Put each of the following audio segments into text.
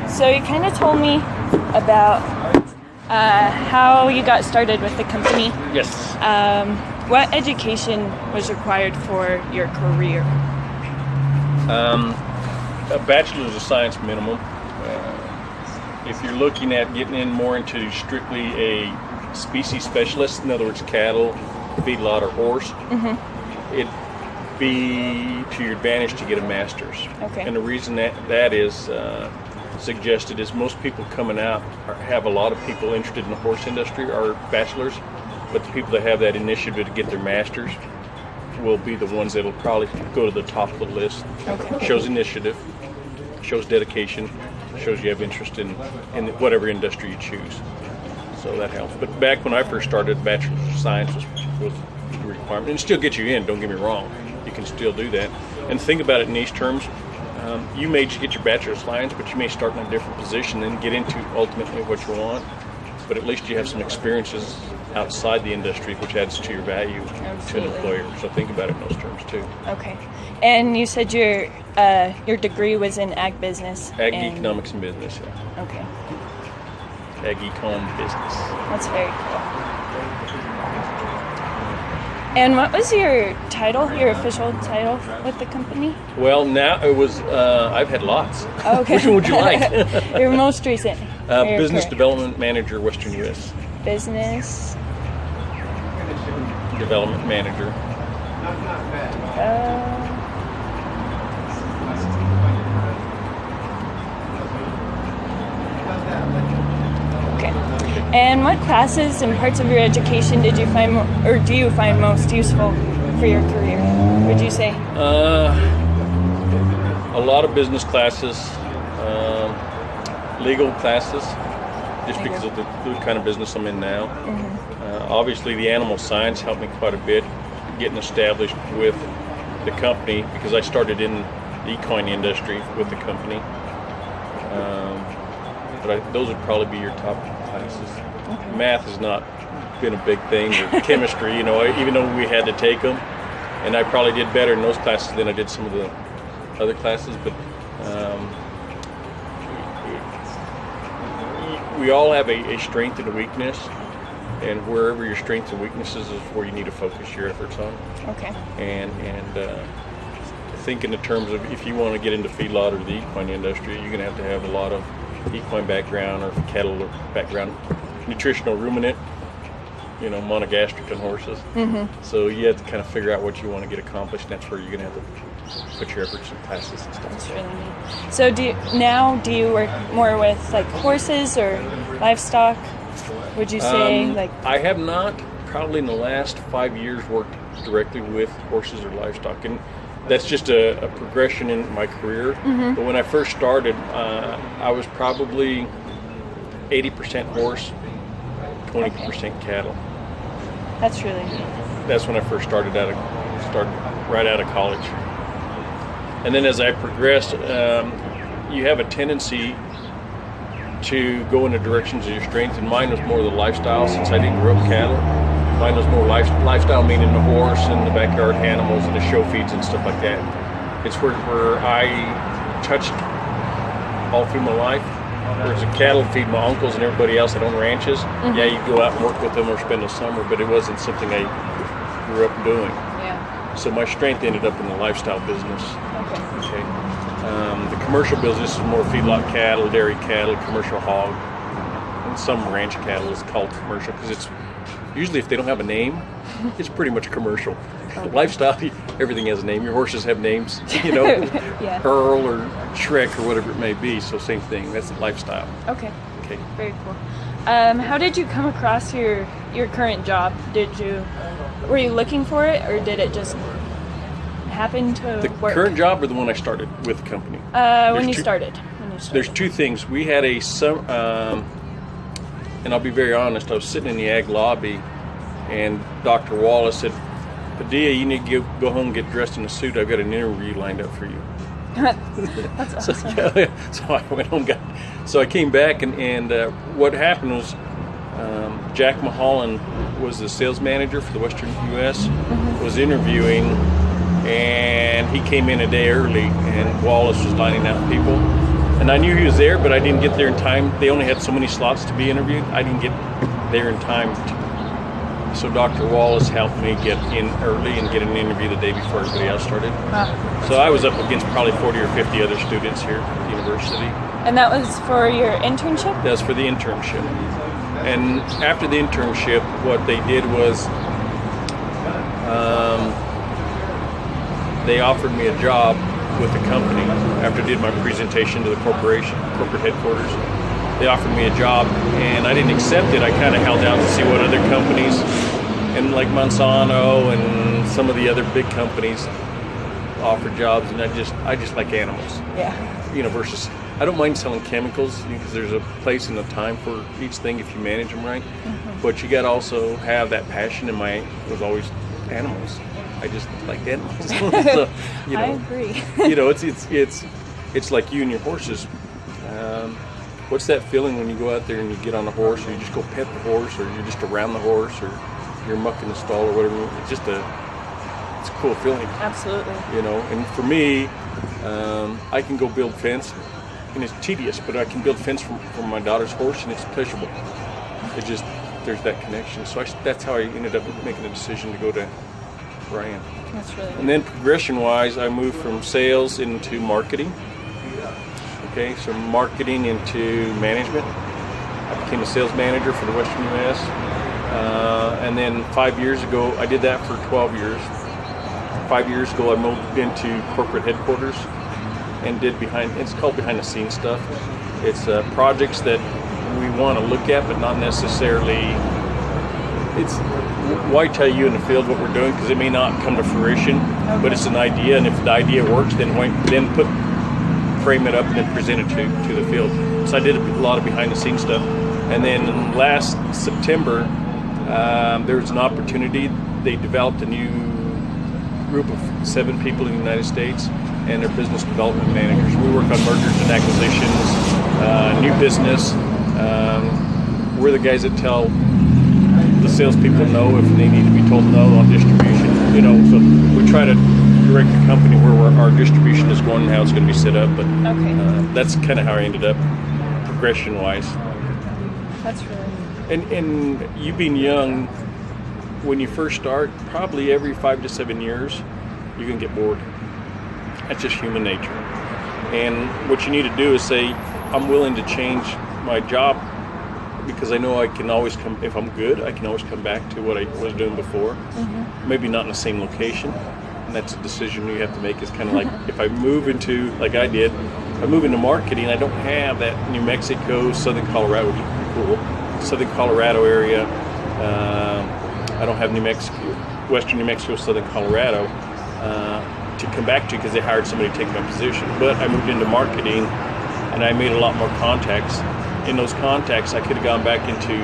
So you kind of told me about how you got started with the company. Yes. What education was required for your career? A bachelor's of science minimum. If you're looking at getting in more into strictly a species specialist, in other words, cattle, feedlot, or horse, it'd be to your advantage to get a master's. Okay. And the reason that is suggested is most people coming out have a lot of people interested in the horse industry are bachelors, but the people that have that initiative to get their master's will be the ones that'll probably go to the top of the list. Okay. Shows initiative, shows dedication, shows you have interest in whatever industry you choose. So that helps. But back when I first started, Bachelor's of Science was the requirement. And it still gets you in, don't get me wrong. You can still do that. And think about it in these terms. You may just get your Bachelor's of Science, but you may start in a different position and get into ultimately what you want. But at least you have some experiences outside the industry, which adds to your value to an employer. So think about it in those terms too. Okay. And you said your degree was in ag business. Ag economics and business, yeah. Okay. Ag econ business. That's very cool. And what was your title, your official title with the company? Well, now it was, I've had lots. Oh, okay. Which one would you like? Your most recent. Business Development Manager, Western U.S. Business Development Manager. Okay. And what classes and parts of your education did you find, or do you find most useful for your career, would you say? A lot of business classes, legal classes, just because of the kind of business I'm in now. Obviously, the animal science helped me quite a bit, getting established with the company, because I started in the equine industry with the company. But those would probably be your top classes. Math has not been a big thing, or chemistry, even though we had to take them. And I probably did better in those classes than I did some of the other classes. But we all have a strength and a weakness. And wherever your strengths and weaknesses is where you need to focus your efforts on. Okay. And think in the terms of if you want to get into feedlot or the equine industry, you're going to have a lot of equine background or cattle background, nutritional ruminant, monogastric on horses. So you have to kind of figure out what you want to get accomplished, and that's where you're going to have to put your efforts in classes and stuff. That's really neat. So do you work more with like horses or livestock? Would you say I have not probably in the last 5 years worked directly with horses or livestock, and that's just a progression in my career. But when I first started, I was probably 80% horse, 20% cattle. That's really neat. That's when I first started right out of college. And then as I progressed, you have a tendency to go in the directions of your strength, and mine was more the lifestyle. Since I didn't grow up cattle, mine was more lifestyle, meaning the horse and the backyard animals and the show feeds and stuff like that. It's where I touched all through my life. Whereas the cattle feed my uncles and everybody else that own ranches. Yeah, you go out and work with them or spend the summer, but it wasn't something I grew up doing. Yeah. So my strength ended up in the lifestyle business. Okay. The commercial business is more feedlot cattle, dairy cattle, commercial hog, and some ranch cattle is called commercial because it's usually, if they don't have a name, it's pretty much commercial. Okay. Lifestyle, everything has a name. Your horses have names, Yeah. Earl or Shrek or whatever it may be. So same thing. That's the lifestyle. Okay. Very cool. How did you come across your current job? Were you looking for it, or did it just happen to work? The current job or the one I started with the company? When you started. There's two things. We had and I'll be very honest, I was sitting in the ag lobby, and Dr. Wallace said, Padilla, you need to go home and get dressed in a suit. I've got an interview lined up for you. That's awesome. So I went home, so I came back, and what happened was Jack Mulholland was the sales manager for the Western U.S., was interviewing, and he came in a day early, and Wallace was lining out people. And I knew he was there, but I didn't get there in time. They only had so many slots to be interviewed. I didn't get there in time. So Dr. Wallace helped me get in early and get an interview the day before everybody else started. Wow. So I was up against probably 40 or 50 other students here at the university. And that was for your internship? That was for the internship. And after the internship, what they did was they offered me a job with the company after I did my presentation to the corporate headquarters. They offered me a job, and I didn't accept it. I kind of held out to see what other companies, and like Monsanto and some of the other big companies offer jobs, and I just like animals. Yeah. Versus, I don't mind selling chemicals because there's a place and a time for each thing if you manage them right. Mm-hmm. But you got to also have that passion. And mine was always animals. I just like animals. So, I agree. It's like you and your horses. What's that feeling when you go out there and you get on a horse, or you just go pet the horse, or you're just around the horse, or you're mucking the stall, or whatever? It's just it's a cool feeling. Absolutely. And for me, I can go build fence, and it's tedious, but I can build fence for my daughter's horse, and it's pleasurable. There's that connection. So that's how I ended up making a decision to go to where I am. That's really good. And then progression-wise, I moved from sales into marketing. Okay, so marketing into management. I became a sales manager for the Western U.S. And then 5 years ago, I did that for 12 years. 5 years ago, I moved into corporate headquarters and it's called behind the scenes stuff. It's projects that we want to look at, but not necessarily. It's why tell you in the field what we're doing, because it may not come to fruition, but it's an idea, and if the idea works, then frame it up and then present it to the field. So I did a lot of behind the scenes stuff. And then last September, there was an opportunity. They developed a new group of 7 people in the United States, and they're business development managers. We work on mergers and acquisitions, new business. We're the guys that tell the salespeople no if they need to be told no on distribution. So we try to direct the company where our distribution is going and how it's going to be set up. But that's kind of how I ended up progression-wise. That's really. And you being young, when you first start, probably every 5 to 7 years, you're going to get bored. That's just human nature. And what you need to do is say, I'm willing to change my job because I know I can always come, if I'm good, I can always come back to what I was doing before. Mm-hmm. Maybe not in the same location. And that's a decision you have to make. It's kind of like if I move into, like I did, I move into marketing, I don't have that New Mexico, Southern Colorado, which is cool, Southern Colorado area. I don't have New Mexico, Western New Mexico, Southern Colorado to come back to because they hired somebody to take my position. But I moved into marketing and I made a lot more contacts. In those contacts, I could have gone back into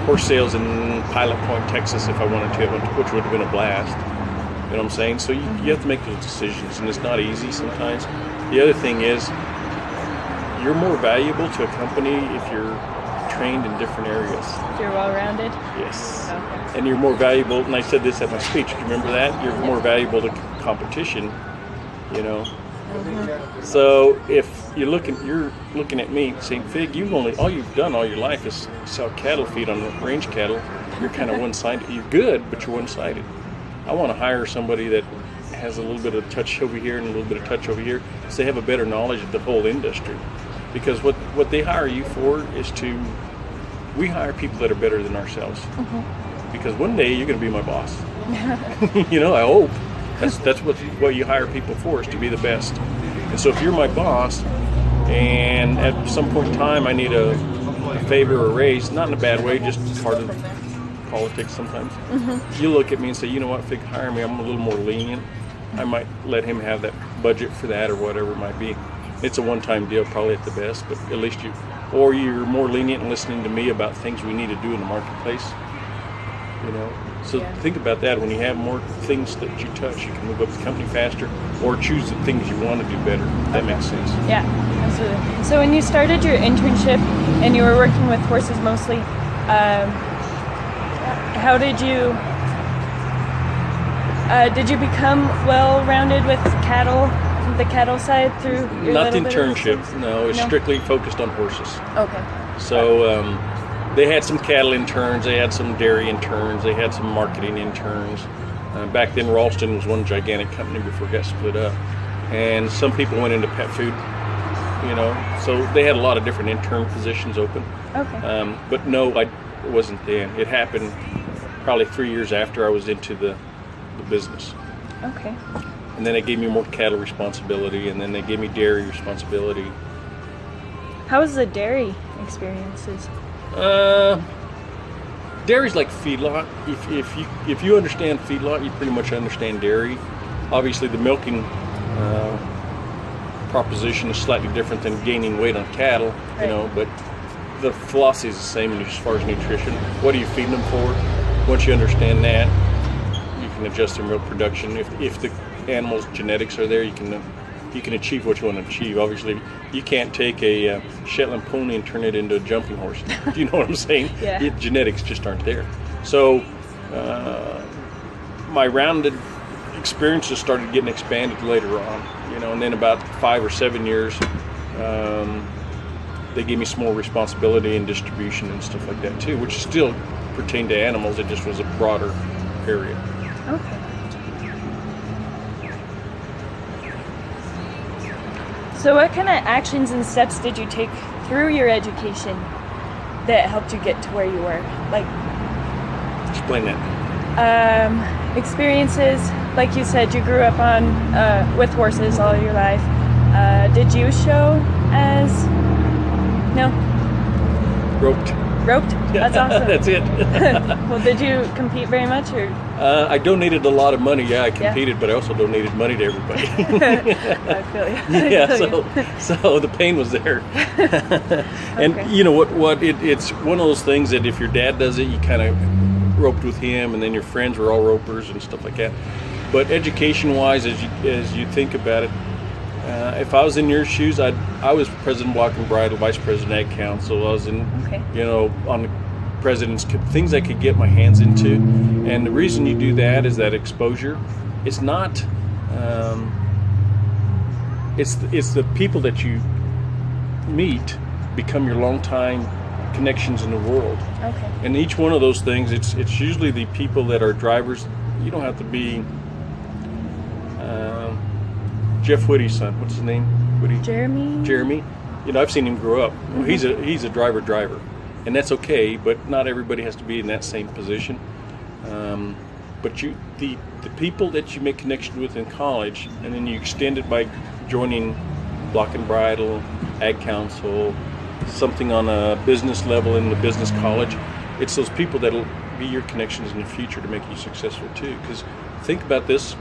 horse sales in Pilot Point, Texas if I wanted to, which would have been a blast. You know what I'm saying? So you have to make those decisions, and it's not easy sometimes. The other thing is, you're more valuable to a company if you're trained in different areas. If you're well-rounded? Yes. Okay. And you're more valuable, and I said this at my speech, do you remember that? You're more valuable to competition, Mm-hmm. So if you're looking at me saying, Fig, all you've done all your life is sell cattle feed on range cattle. You're kind of one-sided. You're good, but you're one-sided. I want to hire somebody that has a little bit of touch over here and a little bit of touch over here, so they have a better knowledge of the whole industry. Because what they hire you for is we hire people that are better than ourselves. Mm-hmm. Because one day you're going to be my boss. I hope. That's what you hire people for, is to be the best. And so if you're my boss, and at some point in time I need a favor or a raise, not in a bad way, just part of politics sometimes, you look at me and say, you know what, Fig, hire me, I'm a little more lenient. I might let him have that budget for that or whatever it might be. It's a one-time deal probably at the best, but at least you're more lenient in listening to me about things we need to do in the marketplace. So think about that. When you have more things that you touch, you can move up the company faster or choose the things you want to do better. That makes sense. Yeah, absolutely. So when you started your internship and you were working with horses mostly, how did you become well-rounded with cattle the cattle side through your Not the little bit of internship. business? No, it's No? strictly focused on horses. Okay. So they had some cattle interns, they had some dairy interns, they had some marketing interns. Back then, Ralston was one gigantic company before it got split up. And some people went into pet food, you know. So they had a lot of different intern positions open. Okay. But no, it wasn't then. It happened probably 3 years after I was into the business. Okay. And then they gave me more cattle responsibility, and then they gave me dairy responsibility. How was the dairy experiences? Dairy's like feedlot. If you understand feedlot, you pretty much understand dairy. Obviously, the milking proposition is slightly different than gaining weight on cattle, Right. you know. But the philosophy is the same as far as nutrition. What are you feeding them for? Once you understand that, you can adjust their milk production. If the animal's genetics are there, you can achieve what you want to achieve. Obviously, you can't take a Shetland pony and turn it into a jumping horse. Do you know what I'm saying? Yeah. Genetics just aren't there. So my rounded experiences started getting expanded later on, you know, and then about 5 or 7 years, they gave me some more responsibility in distribution and stuff like that too, which still pertained to animals. It just was a broader area. Okay. So what kind of actions and steps did you take through your education that helped you get to where you were? Like, Explain that. experiences, like you said, you grew up on with horses all your life. Did you show as no Roped. roped? That's awesome. That's it. Well, did you compete very much, or? I donated a lot I competed, but I also donated money to everybody. I feel you. Yeah, so the pain was there. And Okay. you know what? It's one of those things that if your dad does it, you kind of roped with him, and then your friends were all ropers and stuff like that. But education-wise, as you think about it, if I was in your shoes, I was president Walk and Bridle, vice president Ag Council. I was in, Okay. you know, on the president's things I could get my hands into. And the reason you do that is that exposure. It's not. It's the people that you meet become your longtime connections in the world. Okay. And each one of those things, it's usually the people that are drivers. You don't have to be Jeff Whitty's son. What's his name? Whitty. Jeremy. You know, I've seen him grow up. Well, he's a driver, and that's okay. But not everybody has to be in that same position. But the people that you make connection with in college, and then you extend it by joining Block and Bridle, Ag Council, something on a business level in the business college. It's those people that'll be your connections in the future to make you successful too. Because think about this.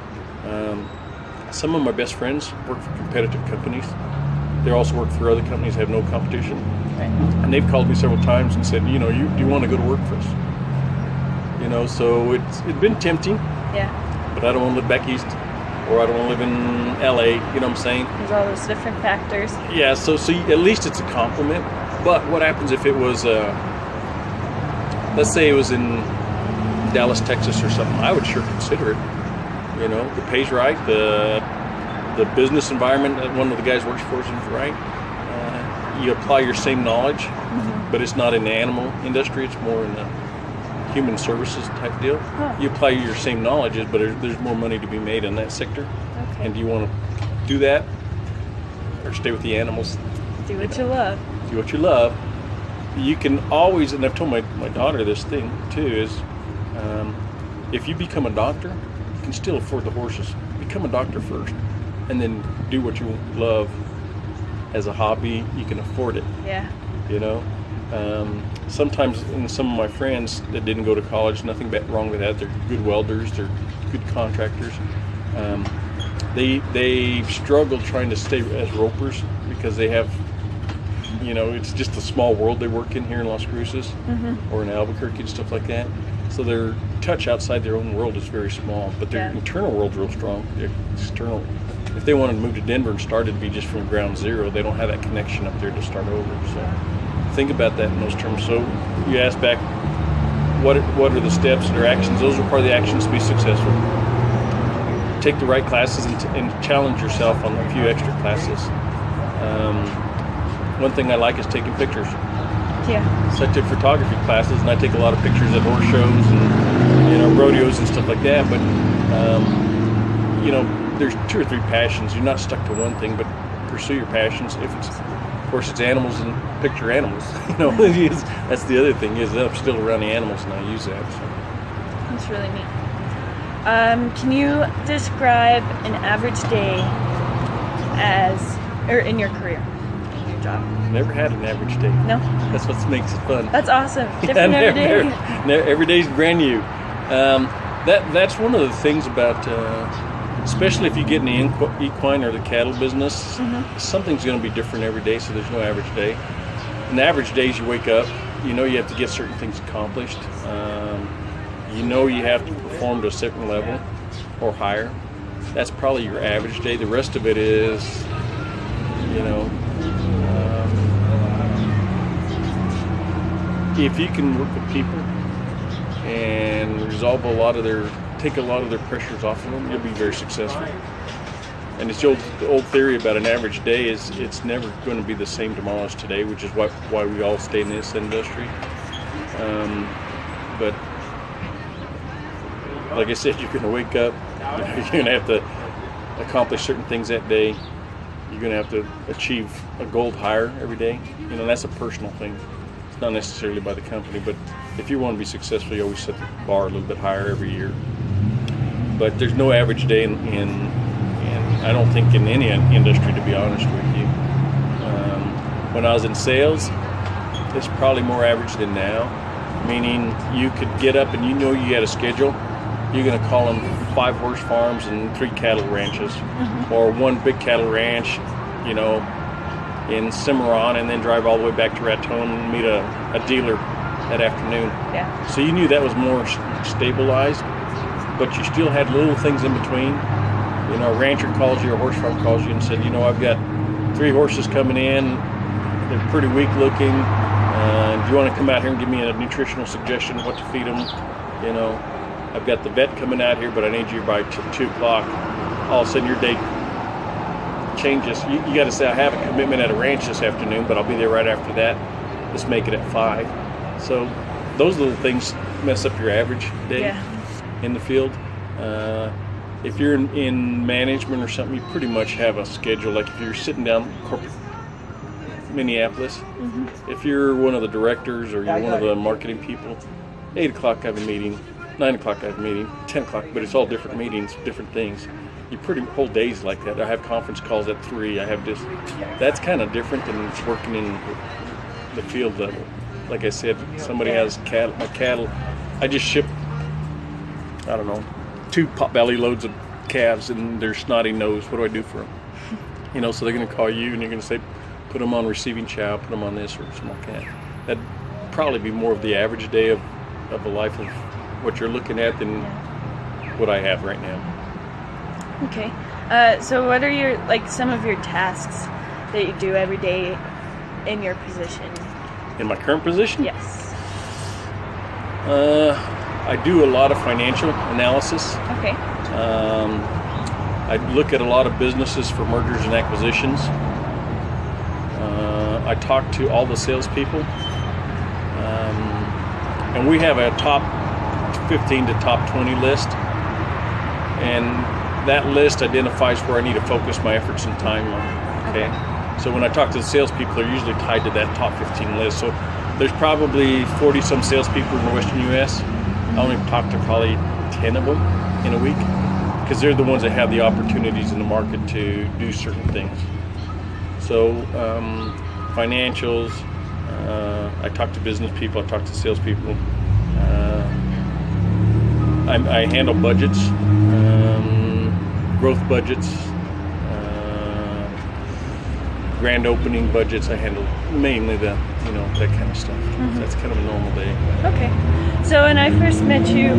Some of my best friends work for competitive companies. They also work for other companies that have no competition. Right. And they've called me several times and said, you know, do you want to go to work for us? You know, so it's been tempting. Yeah. But I don't want to live back east, or I don't want to live in LA. You know what I'm saying? There's all those different factors. Yeah. So at least it's a compliment. But what happens if it was, let's say it was in Dallas, Texas, or something? I would sure consider it. You know, the pay's right, the business environment that one of the guys works for is right. You apply your same knowledge, but it's not in the animal industry. It's more in the human services type deal. Huh. You apply your same knowledge, but there's more money to be made in that sector. Okay. And do you want to do that, or stay with the animals? Do what you love. Do what you love. You can always, and I've told my daughter this thing too, is if you become a doctor, you can still afford the horses. Become a doctor first, and then do what you love as a hobby. You can afford it. Yeah. You know, sometimes in some of my friends that didn't go to college, nothing wrong with that. They're good welders. They're good contractors. They struggle trying to stay as ropers because they have, you know, it's just a small world they work in here in Las Cruces or in Albuquerque and stuff like that. So their touch outside their own world is very small, but their internal world's real strong. Their external, if they wanted to move to Denver and start, it'd be just from ground zero. They don't have that connection up there to start over. So think about that in those terms. So you asked back, what are the steps or actions? Those are part of the actions to be successful. take the right classes and challenge yourself on a few extra classes. One thing I like is taking pictures. Yeah. So I took photography classes, and I take a lot of pictures at horse shows and rodeos and stuff like that. But there's 2 or 3 passions. You're not stuck to one thing, but pursue your passions. If it's, of course, it's animals, and picture animals. That's the other thing is that I'm still around the animals, and I use that. So. That's really neat. Can you describe an average day in your career, in your job? Never had an average day. No? That's what makes it fun. That's awesome. Different every day. Every day's brand new. That's one of the things about, especially if you get in the equine or the cattle business, something's going to be different every day, so there's no average day. And the average days you wake up, you have to get certain things accomplished. You have to perform to a certain level or higher. That's probably your average day. The rest of it is, if you can work with people and take a lot of their pressures off of them, you'll be very successful. And it's the old theory about an average day is it's never going to be the same tomorrow as today, which is why we all stay in this industry. But like I said, you're going to wake up, you're going to have to accomplish certain things that day. You're going to have to achieve a goal higher every day. That's a personal thing. It's not necessarily by the company, but if you want to be successful, you always set the bar a little bit higher every year. But there's no average day in I don't think in any industry, to be honest with you. When I was in sales, it's probably more average than now, meaning you could get up and you had a schedule. You're going to call them 5 horse farms and 3 cattle ranches, or 1 big cattle ranch, in Cimarron, and then drive all the way back to Raton and meet a dealer that afternoon. Yeah. So you knew that was more stabilized, but you still had little things in between. A rancher calls you, a horse farm calls you and said, I've got 3 horses coming in. They're pretty weak looking. Do you want to come out here and give me a nutritional suggestion of what to feed them? I've got the vet coming out here, but I need you by 2 o'clock. All of a sudden your day changes. You got to say, I have a commitment at a ranch this afternoon, but I'll be there right after that. Let's make it at 5. So those little things mess up your average day in the field. If you're in management or something, you pretty much have a schedule. Like if you're sitting down corporate Minneapolis, if you're one of the directors or you're one of the marketing people, 8 o'clock I have a meeting, 9 o'clock I have a meeting, 10 o'clock, but it's all different meetings, different things. You pretty whole days like that. I have conference calls at 3. I have this. That's kind of different than working in the field level. Like I said, somebody has cattle. My cattle, I just ship, 2 pot-belly loads of calves, and they're snotty nosed. What do I do for them? So they're going to call you, and you're going to say, put them on receiving chow, put them on this or something like that. That'd probably be more of the average day of the life of what you're looking at than what I have right now. Okay. So what are some of your tasks that you do every day in your position? In my current position? Yes. I do a lot of financial analysis. Okay. I look at a lot of businesses for mergers and acquisitions. I talk to all the salespeople. And we have a top 15 to top 20 list. And that list identifies where I need to focus my efforts and time on. Okay. So when I talk to the salespeople, they're usually tied to that top 15 list. So there's probably 40-some salespeople in the Western U.S. I only talk to probably 10 of them in a week because they're the ones that have the opportunities in the market to do certain things. So financials, I talk to business people, I talk to salespeople. I handle budgets, growth budgets, grand opening budgets. I handle mainly that kind of stuff. So that's kind of a normal day. Okay. So when I first met you,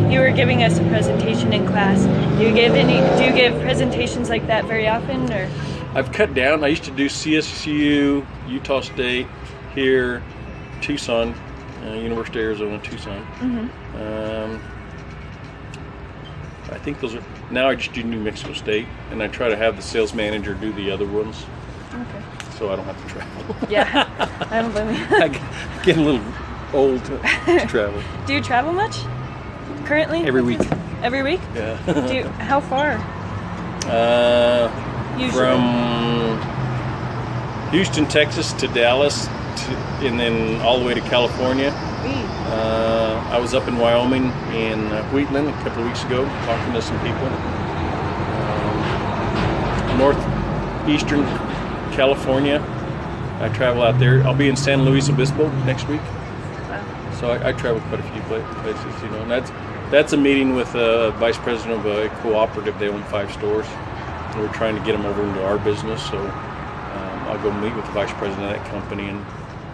you were giving us a presentation in class. Do you give presentations like that very often, or? I've cut down. I used to do CSU, Utah State, here, Tucson, University of Arizona, Tucson. I think those are, now I just do New Mexico State, and I try to have the sales manager do the other ones, Okay. so I don't have to travel. Yeah. I don't blame you. I get a little old to travel. Do you travel much currently? Every week. Every week? Yeah. How far? Usually. From Houston, Texas to Dallas, and then all the way to California. I was up in Wyoming in Wheatland a couple of weeks ago talking to some people. Northeastern California, I travel out there. I'll be in San Luis Obispo next week. Wow. So I travel quite a few places, you know. And that's a meeting with a vice president of a cooperative. They own 5 stores. And we're trying to get them over into our business. So I'll go meet with the vice president of that company, and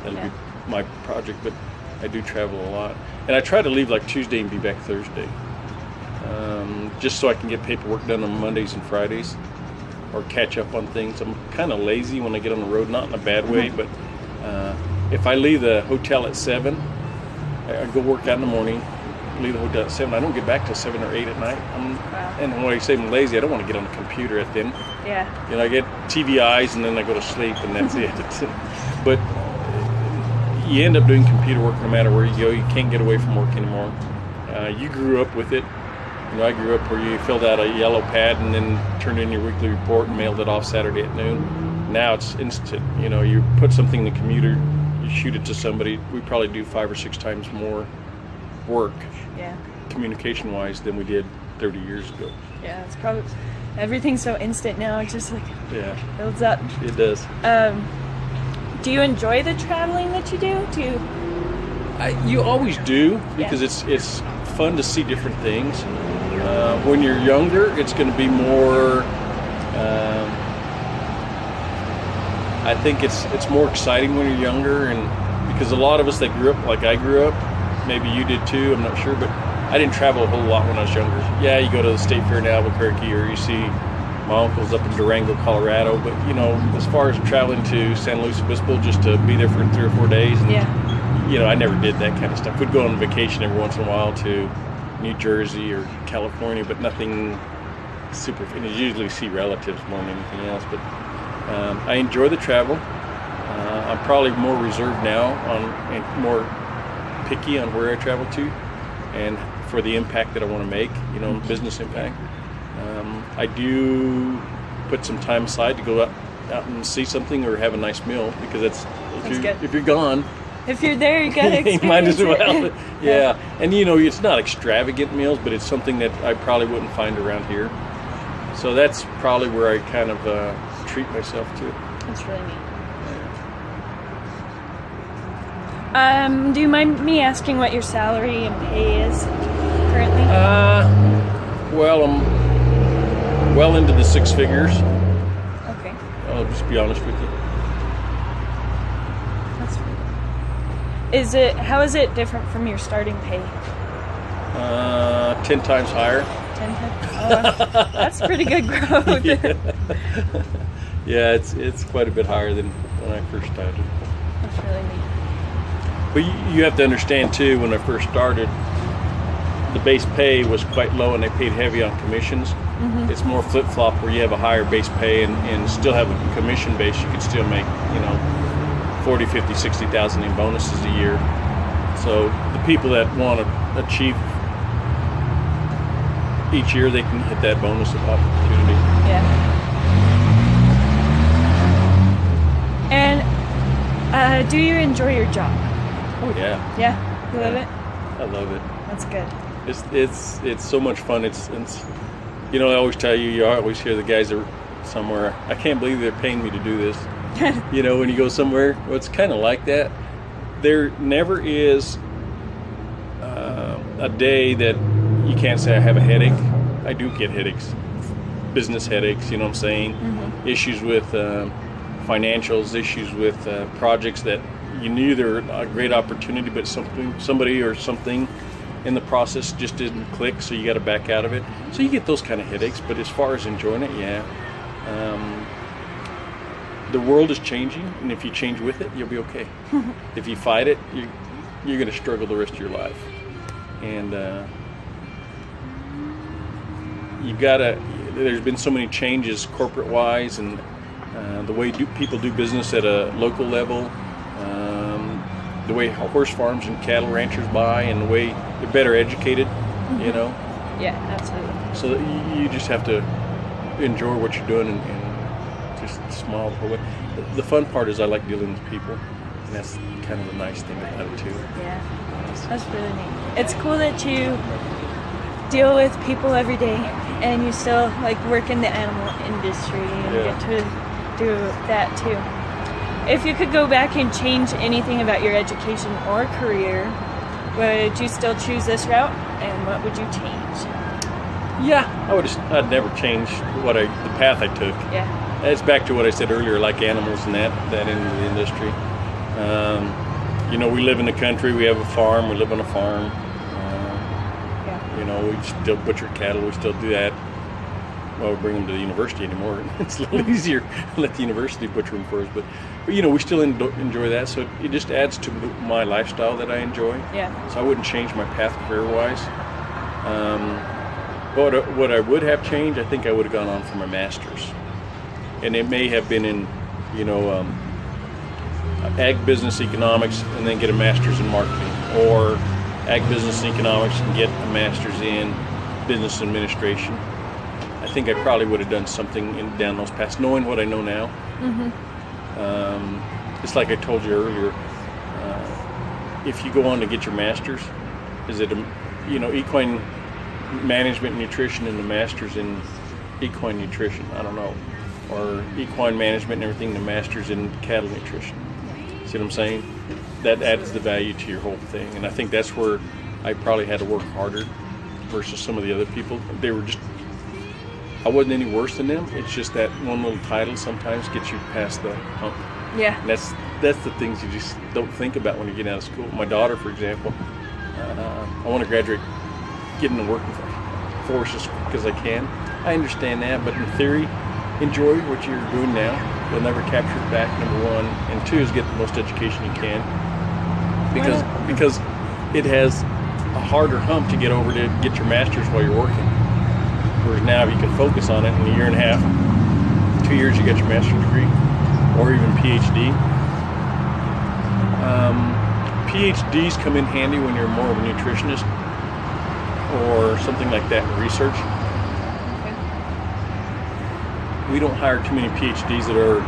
that'll be my project. But I do travel a lot, and I try to leave like Tuesday and be back Thursday, just so I can get paperwork done on Mondays and Fridays, or catch up on things. I'm kind of lazy when I get on the road, not in a bad way, but if I leave the hotel at 7, I go work out in the morning, leave the hotel at 7. I don't get back till 7 or 8 at night. And when I say I'm lazy, I don't want to get on the computer at then. Yeah. You know, I get TV eyes and then I go to sleep, and that's it. But you end up doing computer work no matter where you go. You can't get away from work anymore. You grew up with it. You know, I grew up where you filled out a yellow pad and then turned in your weekly report and mailed it off Saturday at noon. Now it's instant. You know, you put something in the computer, you shoot it to somebody. We probably do 5 or 6 times more work, communication-wise, than we did 30 years ago. Yeah, it's probably, everything's so instant now. It just builds up. It does. Do you enjoy the traveling that you do? You always do, because it's fun to see different things. When you're younger, it's going to be more. I think it's more exciting when you're younger, and because a lot of us that grew up like I grew up, maybe you did too. I'm not sure, but I didn't travel a whole lot when I was younger. Yeah, you go to the State Fair in Albuquerque, or you see my uncle's up in Durango, Colorado. But you know, as far as traveling to San Luis Obispo just to be there for 3 or 4 days, and, you know, I never did that kind of stuff. We'd go on vacation every once in a while to New Jersey or California, but nothing super. And you usually see relatives more than anything else. But I enjoy the travel. I'm probably more reserved now and more picky on where I travel to, and for the impact that I want to make. You know, business impact. I do put some time aside to go out and see something or have a nice meal, because if you're gone, if you're there, you gotta experience you might as well. it. Yeah, and you know, it's not extravagant meals, but it's something that I probably wouldn't find around here. So that's probably where I kind of treat myself to. That's really neat. Do you mind me asking what your salary and pay is currently? Well, I'm well into the 6 figures. Okay. I'll just be honest with you. That's how is it different from your starting pay? 10 times higher. 10 times? Oh, that's pretty good growth. Yeah, it's quite a bit higher than when I first started. That's really neat. But you have to understand too, when I first started, the base pay was quite low and they paid heavy on commissions. Mm-hmm. It's more flip-flop where you have a higher base pay and still have a commission base. You can still make, you know, 40, 50, 60,000 in bonuses a year. So the people that want to achieve each year, they can hit that bonus opportunity. Yeah. And do you enjoy your job? Oh yeah. Yeah, you love it? I love it. That's good. It's so much fun. It's you know, I always tell you always hear the guys are somewhere, I can't believe they're paying me to do this. You know, when you go somewhere, well, it's kind of like that. There never is a day that you can't say I have a headache. I do get headaches, business headaches, you know what I'm saying? Mm-hmm. Issues with financials, issues with projects that you knew they're a great opportunity, but somebody or something in the process just didn't click, so you got to back out of it. So you get those kind of headaches, but as far as enjoying it, yeah. The world is changing, and if you change with it, you'll be okay. If you fight it, you're going to struggle the rest of your life. And you've got to. There's been so many changes corporate wise, and the way people do business at a local level, the way horse farms and cattle ranchers buy, and the way they're better educated. You know. Yeah, absolutely. So you just have to enjoy what you're doing and just smile the whole way. The fun part is I like dealing with people, and that's kind of the nice thing about it too. Yeah, that's really neat. It's cool that you deal with people every day, and you still like work in the animal industry and get to do that too. If you could go back and change anything about your education or career, would you still choose this route, and what would you change? Yeah, I'd never change the path I took. Yeah. It's back to what I said earlier, like animals and that end of the industry. You know, we live in the country, we have a farm, we live on a farm. You know, we still butcher cattle, we still do that. Well, we bring them to the university anymore. It's a little easier to let the university butcher them for us. But you know, we still enjoy that, so it just adds to my lifestyle that I enjoy. Yeah. So I wouldn't change my path career-wise. What I would have changed, I think I would have gone on for my master's. And it may have been in, you know, ag business economics and then get a master's in marketing, or ag business economics and get a master's in business administration. I think I probably would have done something down those paths, knowing what I know now. It's like I told you earlier, if you go on to get your master's, is it, you know, equine management nutrition and the master's in equine nutrition? I don't know. Or equine management and everything, the master's in cattle nutrition. See what I'm saying? That adds the value to your whole thing. And I think that's where I probably had to work harder versus some of the other people. They were just, I wasn't any worse than them. It's just that one little title sometimes gets you past the hump. Yeah. And that's the things you just don't think about when you get out of school. My daughter, for example, I want to graduate, get into working forces because I can. I understand that, but in theory, enjoy what you're doing now. You'll never capture it back, number one. And two is get the most education you can. Because it has a harder hump to get over to get your master's while you're working. Whereas now you can focus on it in a year and a half, 2 years you get your master's degree, or even PhD. PhDs come in handy when you're more of a nutritionist or something like that in research. We don't hire too many PhDs that are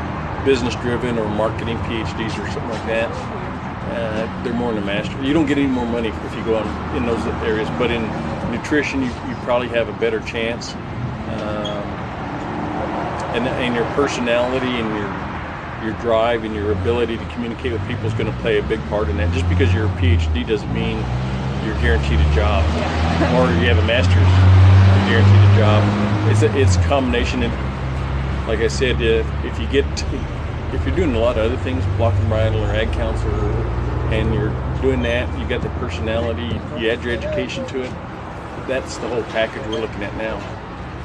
business driven or marketing PhDs or something like that. They're more in the master. You don't get any more money if you go on in those areas, but in nutrition you probably have a better chance. And your personality and your drive and your ability to communicate with people is going to play a big part in that. Just because you're a PhD doesn't mean you're guaranteed a job, or you have a master's, you're guaranteed a job. It's a combination. And like I said, if you're doing a lot of other things, block and bridle or ag counselor, and you're doing that, you got the personality, you add your education to it. That's the whole package we're looking at now.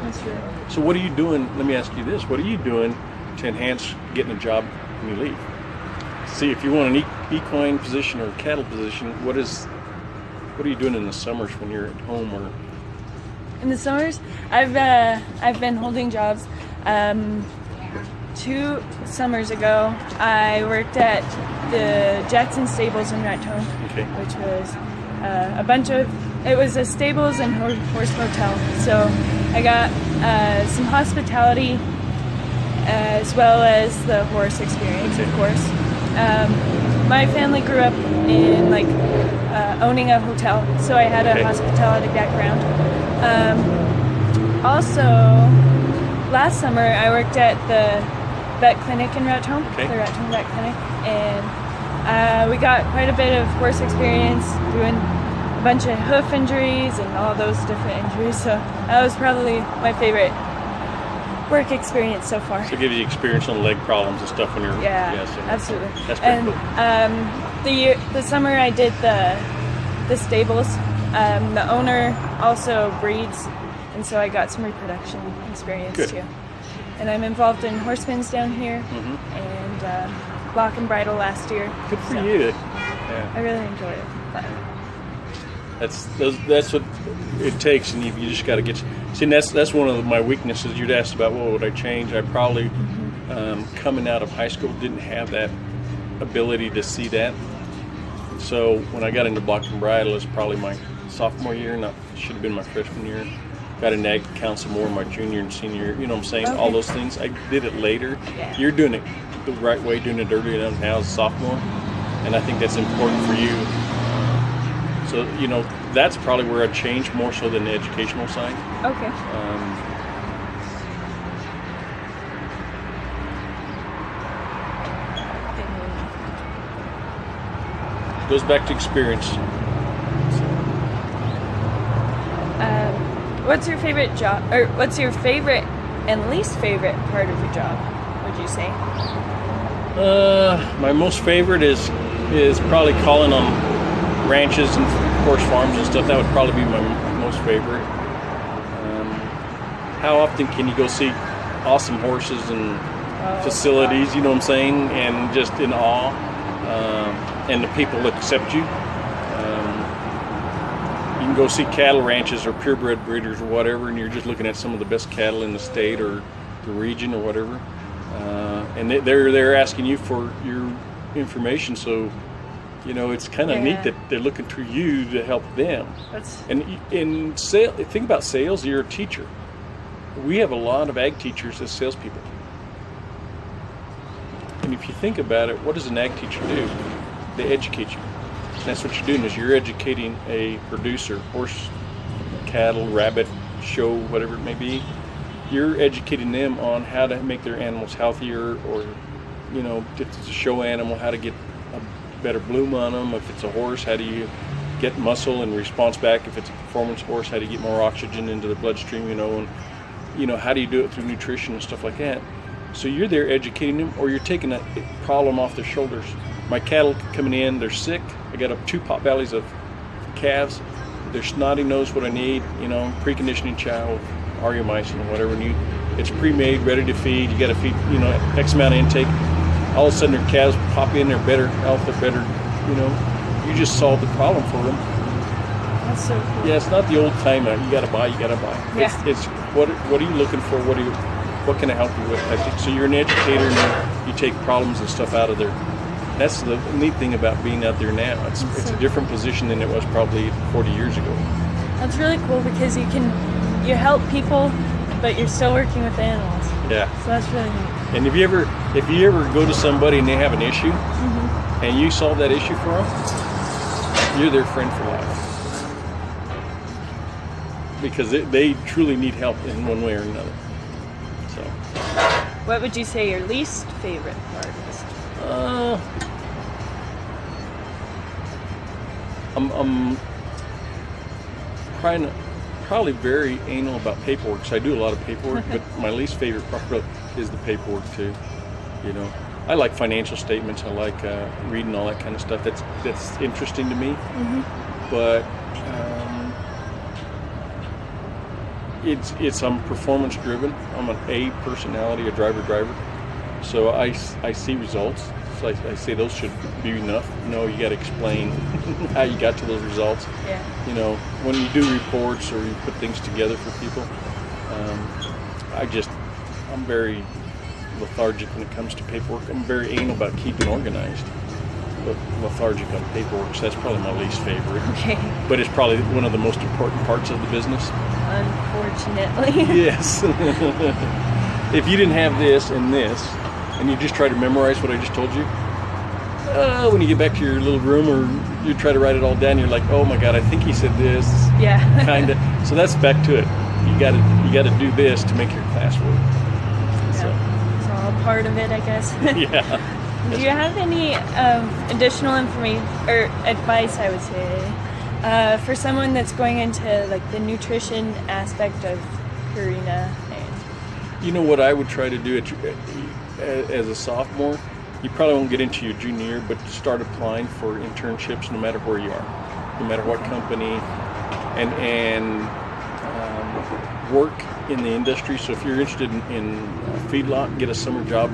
That's true. So what are you doing? Let me ask you this: what are you doing to enhance getting a job when you leave? See, if you want an equine position or a cattle position, what are you doing in the summers when you're at home? Or in the summers, I've been holding jobs. 2 summers ago, I worked at the Jackson Stables in Raton, which was it was a stables and horse motel. So I got some hospitality as well as the horse experience, of course. My family grew up in owning a hotel, so I had a hospitality background. Also, last summer I worked at the vet clinic in Raton, the Raton Vet Clinic, and we got quite a bit of horse experience doing a bunch of hoof injuries and all those different injuries, so that was probably my favorite work experience so far. So it gives you experience on leg problems and stuff when you're... Absolutely. That's pretty cool. The summer I did the stables. The owner also breeds, and so I got some reproduction experience too. And I'm involved in horsepins down here, and block and bridle last year. Good for you. Yeah. I really enjoy it. But That's what it takes, and you just got to get. See, and that's one of my weaknesses. You'd asked about what would I change. I probably coming out of high school didn't have that ability to see that. So when I got into block and bridle, it's probably my sophomore year. Should have been my freshman year. Got into ag council more my junior and senior year. You know what I'm saying? Okay. All those things. I did it later. Yeah. You're doing it the right way, doing it earlier than now as a sophomore, and I think that's important for you. So, that's probably where I'd change more so than the educational side. Okay. Goes back to experience. What's your favorite job, or what's your favorite and least favorite part of your job, would you say? My most favorite is probably calling on ranches and horse farms and stuff. That would probably be my most favorite. How often can you go see awesome horses and facilities, wow. you know what I'm saying, and just in awe, and the people that accept you. You can go see cattle ranches or purebred breeders or whatever, and you're just looking at some of the best cattle in the state or the region or whatever, and they're asking you for your information. So, it's kind of neat that they're looking to you to help them. And in sales, think about sales. You're a teacher. We have a lot of ag teachers as salespeople. And if you think about it, what does an ag teacher do? They educate you. And that's what you're doing, is you're educating a producer, horse, cattle, rabbit, show, whatever it may be. You're educating them on how to make their animals healthier, or, if it's a show animal, how to get a better bloom on them. If it's a horse, how do you get muscle and response back? If it's a performance horse, how do you get more oxygen into the bloodstream, and, how do you do it through nutrition and stuff like that? So you're there educating them, or you're taking a problem off their shoulders. My cattle coming in, they're sick. I got up 2 pot bellies of calves. They're snotty nosed, what I need, preconditioning chow, argumycin or whatever. And it's pre-made, ready to feed. You got to feed, X amount of intake. All of a sudden their calves pop in, they're better health, they're better, you just solved the problem for them. That's so cool. Yeah, it's not the old time, you got to buy. Yeah. It's what are you looking for? What can I help you with? So you're an educator, and you take problems and stuff out of there. That's the neat thing about being out there now. It's a different position than it was probably 40 years ago. That's really cool, because you help people, but you're still working with animals. Yeah. So that's really neat. And if you ever go to somebody and they have an issue, and you solve that issue for them, you're their friend for life. Because they truly need help in one way or another. So. What would you say your least favorite part is? I'm probably very anal about paperwork, so I do a lot of paperwork, but my least favorite part is the paperwork too. I like financial statements. I like reading all that kind of stuff. That's interesting to me. But I'm performance driven. I'm an A personality, a driver. So I see results. So I say those should be enough. No, you got to explain how you got to those results. Yeah. When you do reports or you put things together for people, I'm very lethargic when it comes to paperwork. I'm very anal about keeping organized, but lethargic on paperwork. So that's probably my least favorite. Okay. But it's probably one of the most important parts of the business. Unfortunately. Yes. If you didn't have this and this, and you just try to memorize what I just told you, when you get back to your little room or you try to write it all down, you're like, oh my God, I think he said this. Yeah. Kind of. So that's back to it. You got to do this to make your class work. Yeah. It's all part of it, I guess. Yeah. Do you have any additional information or advice, I would say, for someone that's going into like the nutrition aspect of Purina? What I would try to do as a sophomore, you probably won't get into your junior year, but start applying for internships no matter where you are, no matter what company, and work in the industry. So if you're interested in feedlot, get a summer job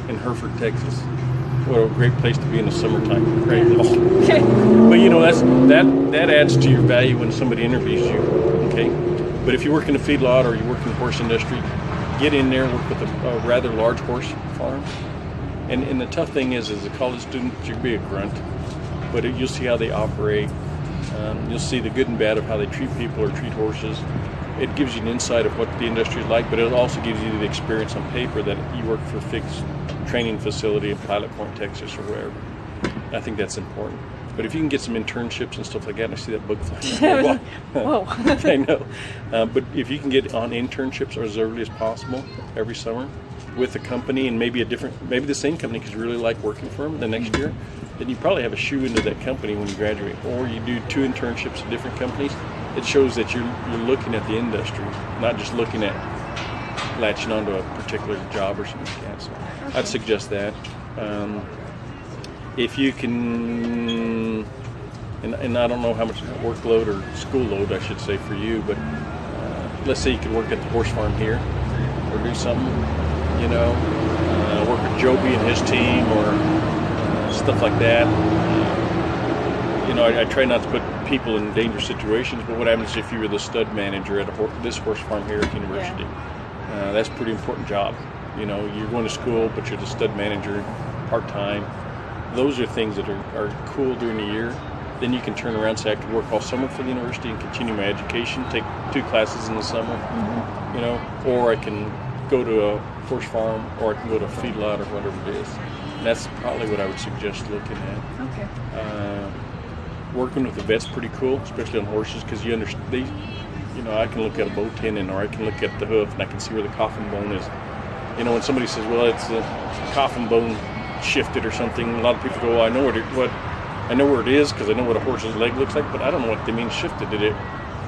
in Hereford, Texas. what a great place to be in the summertime. Right? Okay. But that adds to your value when somebody interviews you. Okay. But if you work in a feedlot or you work in the horse industry, get in there, work with a rather large horse farm. And the tough thing is, as a college student, you'll be a grunt, but you'll see how they operate. You'll see the good and bad of how they treat people or treat horses. It gives you an insight of what the industry is like, but it also gives you the experience on paper that you work for a fixed training facility in Pilot Point, Texas, or wherever. I think that's important. But if you can get some internships and stuff like that, and I see that bug flying. Whoa. I know. But if you can get on internships as early as possible every summer with a company, and maybe the same company because you really like working for them the next year, then you probably have a shoe into that company when you graduate. Or you do 2 internships at different companies. It shows that you're looking at the industry, not just looking at latching onto a particular job or something like that. So I'd suggest that. If you can, and I don't know how much workload or school load I should say for you, but let's say you could work at the horse farm here or do something, work with Joby and his team or stuff like that. I try not to put people in dangerous situations, but what happens if you were the stud manager at this horse farm here at the university? Yeah. That's a pretty important job. You're going to school, but you're the stud manager part-time. Those are things that are cool during the year. Then you can turn around and say, I could work all summer for the university and continue my education, take 2 classes in the summer, or I can go to a horse farm, or I can go to a feedlot or whatever it is. And that's probably what I would suggest looking at. Okay. Working with the vet's pretty cool, especially on horses, because you understand. I can look at a bow tendon, or I can look at the hoof, and I can see where the coffin bone is. When somebody says, "Well, it's a coffin bone shifted or something," a lot of people go, "Well, I know where it is because I know what a horse's leg looks like, but I don't know what they mean shifted. Did it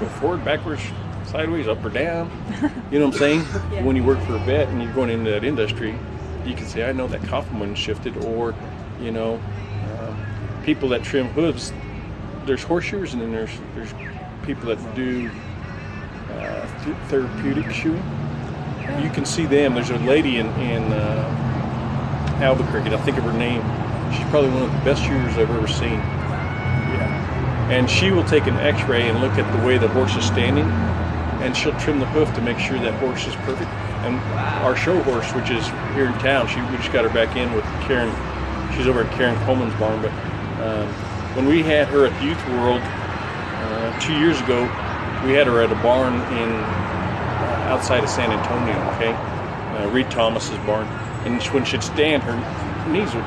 go forward, backwards, sideways, up or down?" You know what I'm saying? Yeah. When you work for a vet and you're going into that industry, you can say, "I know that coffin bone shifted," or people that trim hooves. There's horseshoers, and then there's people that do therapeutic shoeing. You can see them. There's a lady in Albuquerque, I think of her name. She's probably one of the best shooters I've ever seen. Yeah. And she will take an x-ray and look at the way the horse is standing, and she'll trim the hoof to make sure that horse is perfect. And our show horse, which is here in town, we just got her back in with Karen. She's over at Karen Coleman's barn, but when we had her at the Youth World 2 years ago, we had her at a barn outside of San Antonio, okay? Reed Thomas's barn. And when she'd stand, her knees would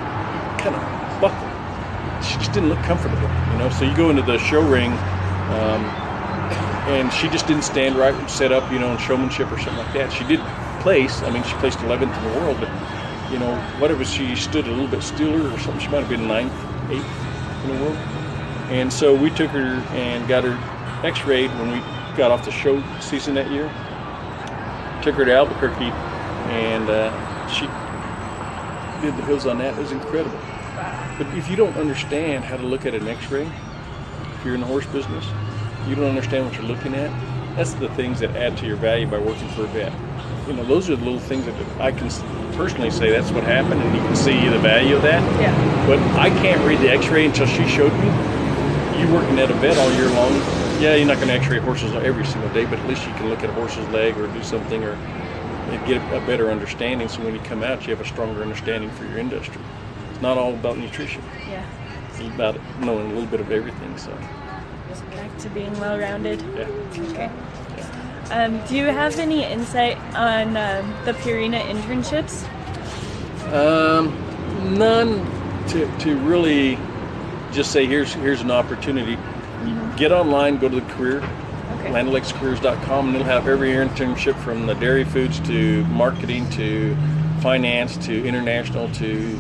kind of buckle. She just didn't look comfortable, So you go into the show ring, and she just didn't stand right, set up, in showmanship or something like that. She did place. I mean, she placed 11th in the world, but, whatever, she stood a little bit stiller or something. She might have been 9th, 8th in the world. And so we took her and got her x-rayed when we got off the show season that year. Took her to Albuquerque, and she did the hooves on that. It was incredible. But if you don't understand how to look at an x-ray, if you're in the horse business, you don't understand what you're looking at, that's the things that add to your value by working for a vet. Those are the little things that I can personally say that's what happened, and you can see the value of that. Yeah. But I can't read the x-ray until she showed me. You working at a vet all year long, yeah, you're not going to x-ray horses every single day, but at least you can look at a horse's leg or do something or get a better understanding, so when you come out, you have a stronger understanding for your industry. It's not all about nutrition. Yeah. It's about knowing a little bit of everything, so. Just back to being well-rounded. Yeah. Okay. Do you have any insight on the Purina internships? None to really just say, here's an opportunity. Mm-hmm. Get online, go to the career, landolexcareers.com, and it'll have every internship from the dairy foods to marketing to finance to international to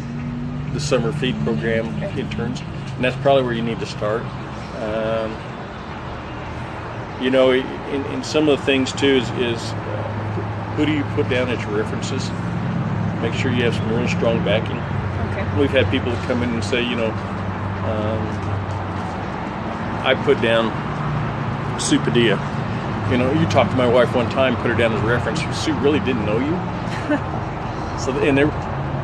the summer feed program interns. And that's probably where you need to start. In some of the things too is who do you put down as your references? Make sure you have some really strong backing. Okay. We've had people that come in and say, I put down Sue Padilla. You talked to my wife one time, put her down as a reference. Sue really didn't know you.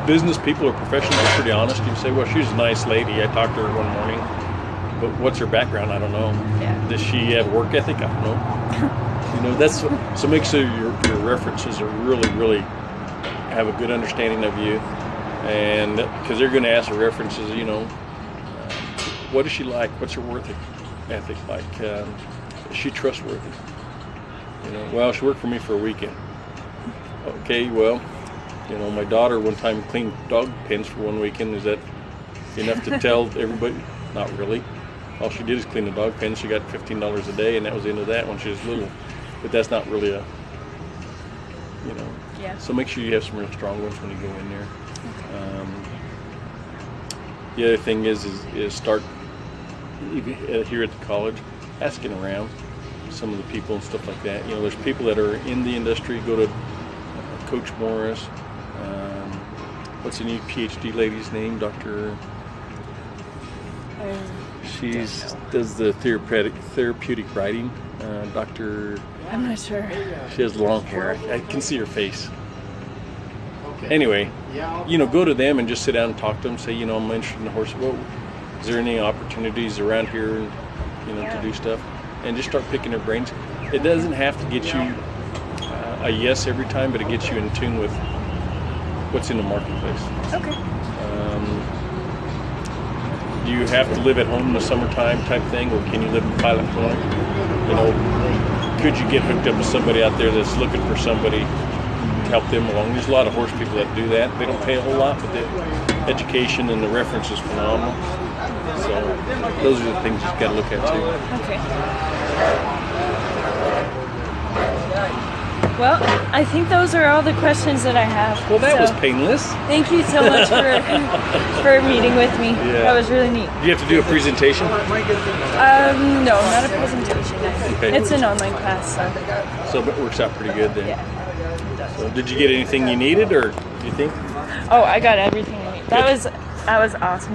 business people or professionals are pretty honest. You can say, well, she's a nice lady. I talked to her one morning, but what's her background? I don't know. Yeah. Does she have work ethic? I don't know. That's so make sure your references are really have a good understanding of you, and because they're going to ask the references, what is she like? What's her work ethic like? Is she trustworthy? Well, she worked for me for a weekend. Okay, well, my daughter one time cleaned dog pens for one weekend. Is that enough to tell everybody? Not really. All she did is clean the dog pens. She got $15 a day, and that was the end of that when she was little. But that's not really Yeah. So make sure you have some real strong ones when you go in there. Okay. The other thing is start here at the college, asking around some of the people and stuff like that. There's people that are in the industry. Go to Coach Morris. What's the new PhD lady's name? Dr. She does the therapeutic writing. Dr. I'm not sure. She has long hair. I can see her face. Anyway, go to them and just sit down and talk to them. Say, I'm interested in the horse. Well, is there any opportunities around here, to do stuff? And just start picking their brains. It doesn't have to get you a yes every time, but it gets you in tune with what's in the marketplace. Okay. Do you have to live at home in the summertime type thing, or can you live in Pilot Point? Could you get hooked up with somebody out there that's looking for somebody to help them along? There's a lot of horse people that do that. They don't pay a whole lot, but the education and the reference is phenomenal. So those are the things you've got to look at too. Okay. Well, I think those are all the questions that I have. Well, that was painless. Thank you so much for meeting with me. Yeah. That was really neat. Do you have to do a presentation? No, not a presentation. Okay. It's an online class, so it works out pretty good then. Yeah. So did you get anything you needed, or do you think? Oh, I got everything I need. That was awesome.